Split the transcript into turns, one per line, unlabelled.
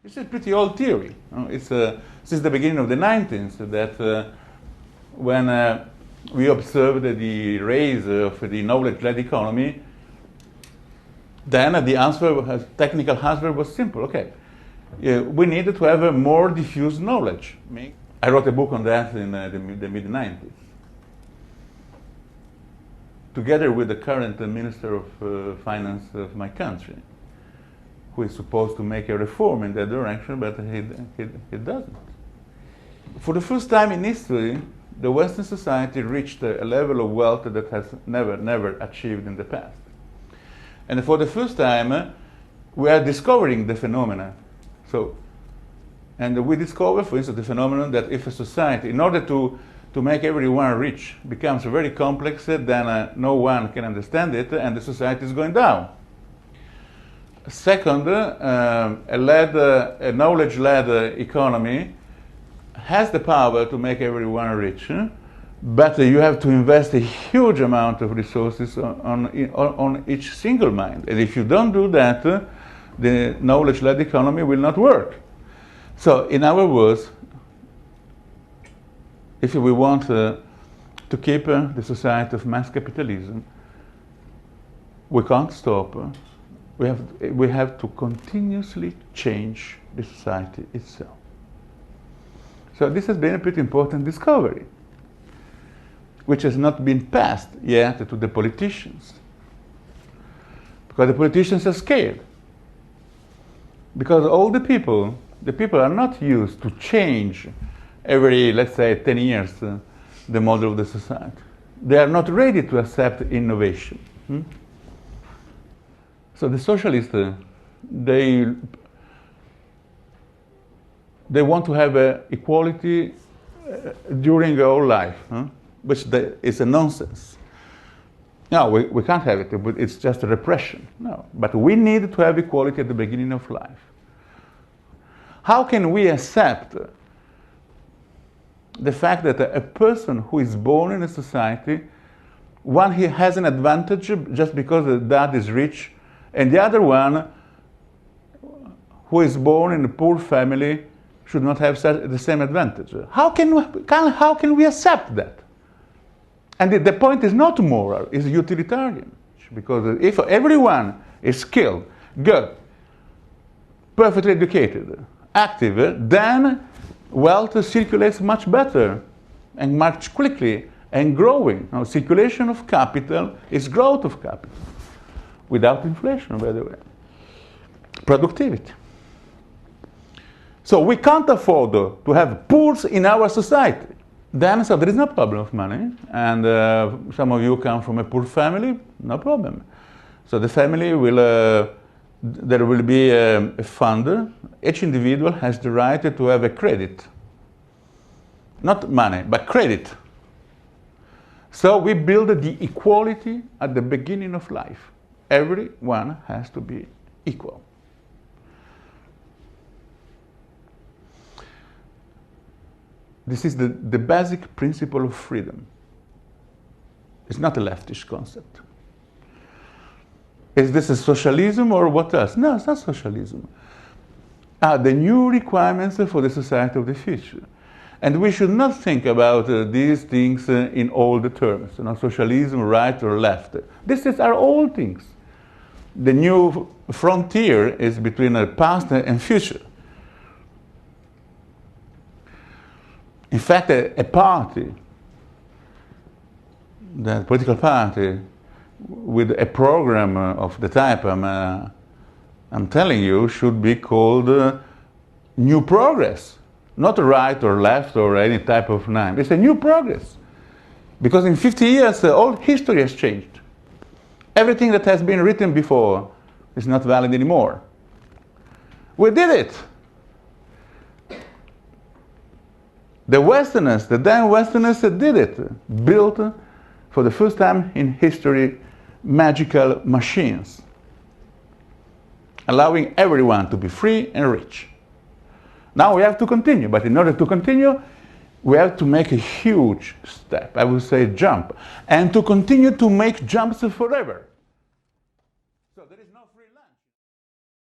This is a pretty old theory. It's since the beginning of the 19th that when we observed the rise of the knowledge-led economy, then the answer, technical answer, was simple. Okay, we needed to have a more diffuse knowledge. I wrote a book on that in the mid-90s, together with the current Minister of Finance of my country, who is supposed to make a reform in that direction, but he doesn't. For the first time in history, the Western society reached a level of wealth that has never achieved in the past. And for the first time, we are discovering the phenomena. And we discover, for instance, the phenomenon that if a society, in order to make everyone rich, becomes very complex, then no one can understand it, and the society is going down. Second, a knowledge-led economy has the power to make everyone rich, but you have to invest a huge amount of resources on each single mind. And if you don't do that, the knowledge-led economy will not work. So, in other words, if we want to keep the society of mass capitalism, we can't stop. We have to continuously change the society itself. So this has been a pretty important discovery, which has not been passed yet to the politicians, because the politicians are scared. Because all the people are not used to change every, let's say, 10 years the model of the society. They are not ready to accept innovation. So the socialists, they want to have equality during our whole life, which is a nonsense. No, we can't have it, but it's just a repression. No, but we need to have equality at the beginning of life. How can we accept the fact that a person who is born in a society, one, he has an advantage just because the dad is rich, and the other one, who is born in a poor family, should not have the same advantage? How can we accept that? And the point is not moral, it's utilitarian. Because if everyone is skilled, good, perfectly educated, active, then wealth circulates much better and much quickly and growing. Now, circulation of capital is growth of capital, without inflation, by the way. Productivity. So we can't afford to have poor in our society. Then, so there is no problem of money, and some of you come from a poor family, no problem. So the family will, there will be a fund. Each individual has the right to have a credit. Not money, but credit. So we build the equality at the beginning of life. Everyone has to be equal. This is the basic principle of freedom. It's not a leftist concept. Is this a socialism or what else? No, it's not socialism. The new requirements for the society of the future. And we should not think about these things in old terms, socialism, right or left. These are old things. The new frontier is between the past and future. In fact, a party, the political party, with a program of the type I'm telling you, should be called New Progress. Not right or left or any type of name. It's a new progress. Because in 50 years, all history has changed. Everything that has been written before is not valid anymore. We did it. The Westerners, the damn Westerners did it. Built, for the first time in history, magical machines. Allowing everyone to be free and rich. Now we have to continue, but in order to continue, we have to make a huge step, I would say jump, and to continue to make jumps forever.